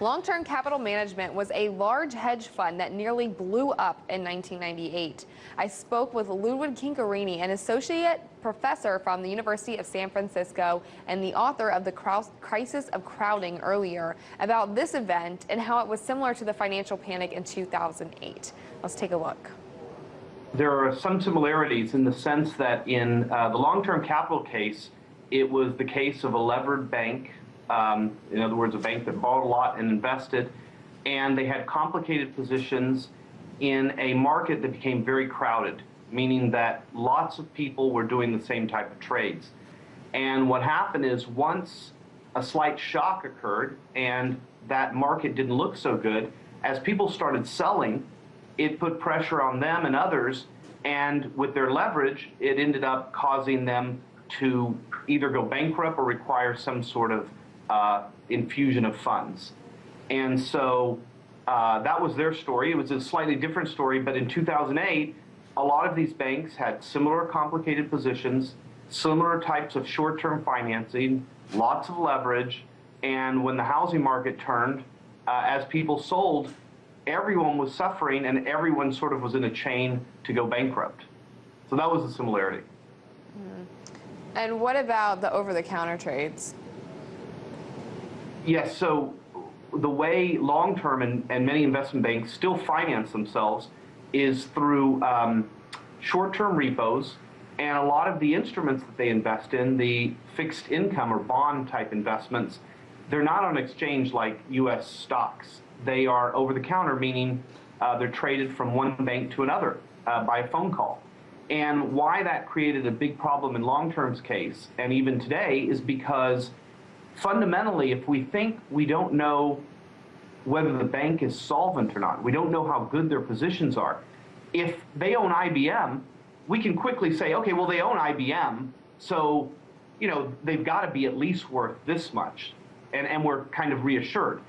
Long-term capital management was a large hedge fund that nearly blew up in 1998. I spoke with Ludwig Chincarini, an associate professor from the University of San Francisco and the author of The Crisis of Crowding earlier, about this event and how it was similar to the financial panic in 2008. Let's take a look. There are some similarities in the sense that in the long-term capital case, it was the case of a levered bank. In other words, a bank that borrowed a lot and invested, and they had complicated positions in a market that became very crowded, meaning that lots of people were doing the same type of trades. And what happened is once a slight shock occurred and that market didn't look so good, as people started selling, it put pressure on them and others, and with their leverage, it ended up causing them to either go bankrupt or require some sort of infusion of funds. And so that was their story. It was a slightly different story, but in 2008, a lot of these banks had similar complicated positions, similar types of short-term financing, lots of leverage, and when the housing market turned, as people sold, everyone was suffering and everyone sort of was in a chain to go bankrupt. So that was the similarity. And what about the over-the-counter trades? Yes, so the way long-term and many investment banks still finance themselves is through short-term repos, and a lot of the instruments that they invest in, the fixed income or bond type investments, they're not on exchange like U.S. stocks. They are over-the-counter, meaning they're traded from one bank to another by a phone call. And why that created a big problem in long-term's case, and even today, is because fundamentally, if we think we don't know whether the bank is solvent or not, we don't know how good their positions are. If they own IBM, we can quickly say, okay, well, they own IBM, so they've got to be at least worth this much, and we're kind of reassured.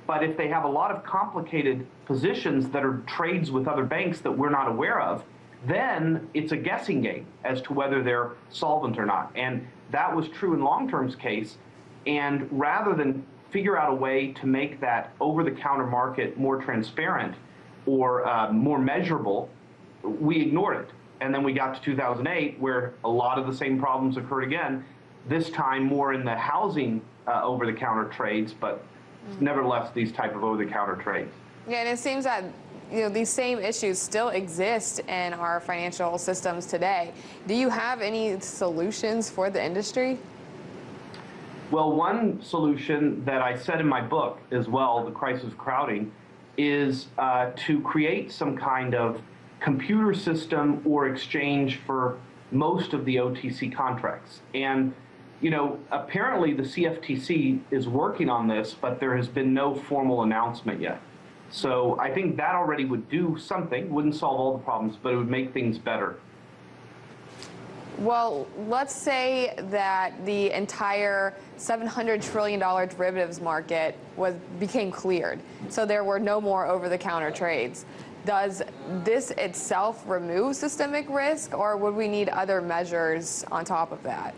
But if they have a lot of complicated positions that are trades with other banks that we're not aware of, then it's a guessing game as to whether they're solvent or not. And that was true in long-term's case. And rather than figure out a way to make that over-the-counter market more transparent or more measurable, we ignored it. And then we got to 2008, where a lot of the same problems occurred again, this time more in the housing over-the-counter trades, but nevertheless, these type of over-the-counter trades. Yeah, and it seems that these same issues still exist in our financial systems today. Do you have any solutions for the industry? Well, one solution that I said in my book as well, The Crisis of Crowding, is to create some kind of computer system or exchange for most of the OTC contracts. And apparently the CFTC is working on this, but there has been no formal announcement yet. So I think that already would do something, wouldn't solve all the problems, but it would make things better. Well, let's say that the entire $700 trillion derivatives market became cleared, so there were no more over-the-counter trades. Does this itself remove systemic risk, or would we need other measures on top of that?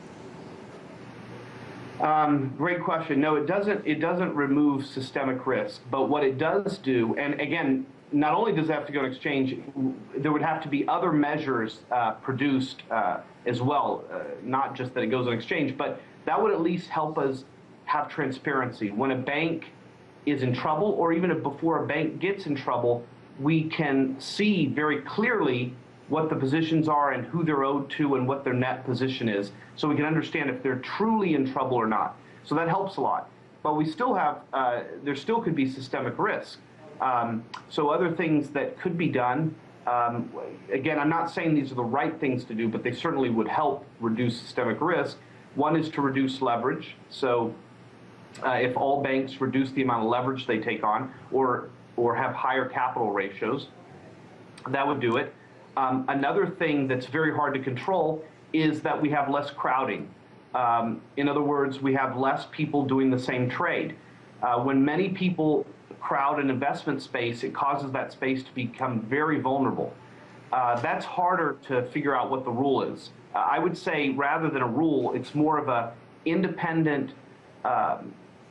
Great question. No, it doesn't. It doesn't remove systemic risk, but what it does do, and again, not only does it have to go to exchange, there would have to be other measures produced as well, not just that it goes on exchange, but that would at least help us have transparency. When a bank is in trouble, or even before a bank gets in trouble, we can see very clearly what the positions are and who they're owed to and what their net position is, so we can understand if they're truly in trouble or not. So that helps a lot. But we still have, there still could be systemic risk. So other things that could be done, again, I'm not saying these are the right things to do, but they certainly would help reduce systemic risk. One is to reduce leverage. So if all banks reduce the amount of leverage they take on, or have higher capital ratios, that would do it. Another thing that's very hard to control is that we have less crowding. In other words, we have less people doing the same trade. When many people crowd an investment space, it causes that space to become very vulnerable. That's harder to figure out what the rule is. I would say rather than a rule, it's more of a independent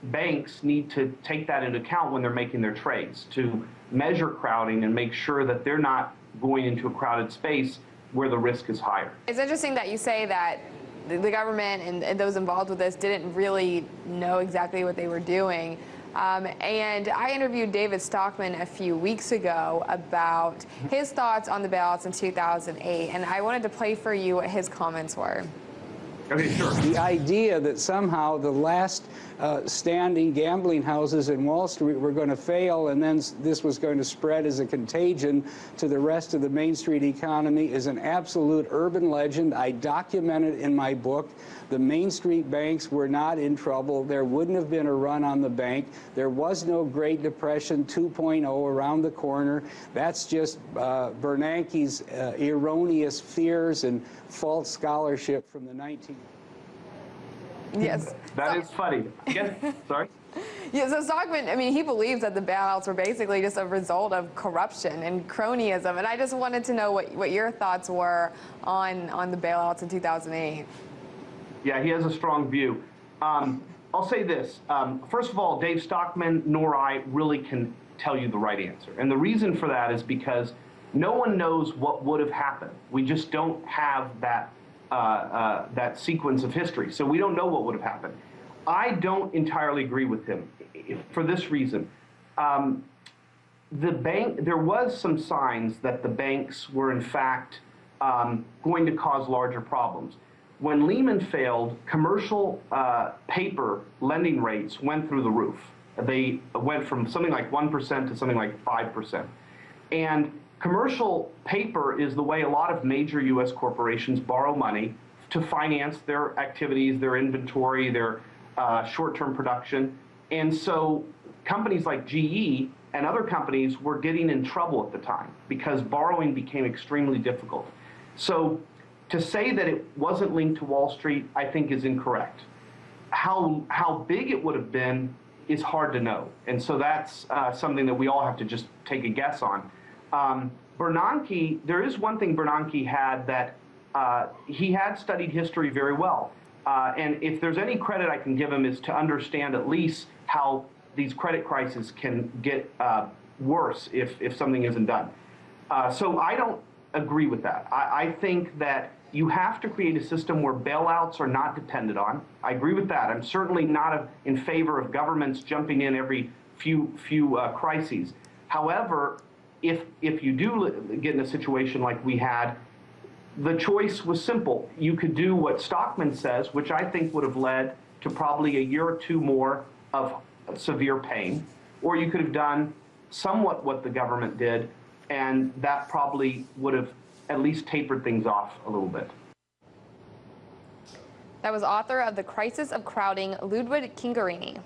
banks need to take that into account when they're making their trades, to measure crowding and make sure that they're not going into a crowded space where the risk is higher. It's interesting that you say that the government and those involved with this didn't really know exactly what they were doing. And I interviewed David Stockman a few weeks ago about his thoughts on the bailouts in 2008, and I wanted to play for you what his comments were. Okay, sure. The idea that somehow the last standing gambling houses in Wall Street were going to fail, and then this was going to spread as a contagion to the rest of the Main Street economy is an absolute urban legend. I document it in my book. The Main Street banks were not in trouble. There wouldn't have been a run on the bank. There was no Great Depression 2.0 around the corner. That's just Bernanke's erroneous fears and false scholarship from the 19... Yes. That is funny. Yes, sorry? Yeah, so Stockman, I mean, he believes that the bailouts were basically just a result of corruption and cronyism, and I just wanted to know what your thoughts were on the bailouts in 2008. Yeah, he has a strong view. I'll say this. First of all, Dave Stockman nor I really can tell you the right answer. And the reason for that is because no one knows what would have happened. We just don't have that sequence of history. So we don't know what would have happened. I don't entirely agree with him for this reason. There was some signs that the banks were in fact going to cause larger problems. When Lehman failed, commercial paper lending rates went through the roof. They went from something like 1% to something like 5%. And commercial paper is the way a lot of major U.S. corporations borrow money to finance their activities, their inventory, their short-term production. And so companies like GE and other companies were getting in trouble at the time because borrowing became extremely difficult. So to say that it wasn't linked to Wall Street, I think is incorrect. How big it would have been is hard to know. And so that's something that we all have to just take a guess on. Bernanke, there is one thing Bernanke had that he had studied history very well. And if there's any credit I can give him is to understand at least how these credit crises can get worse if something isn't done. So I don't agree with that. I think that you have to create a system where bailouts are not depended on. I agree with that. I'm certainly not in favor of governments jumping in every few crises. However, if you do get in a situation like we had, the choice was simple. You could do what Stockman says, which I think would have led to probably a year or two more of severe pain, or you could have done somewhat what the government did, and that probably would have at least tapered things off a little bit. That was author of The Crisis of Crowding, Ludwig Chincarini.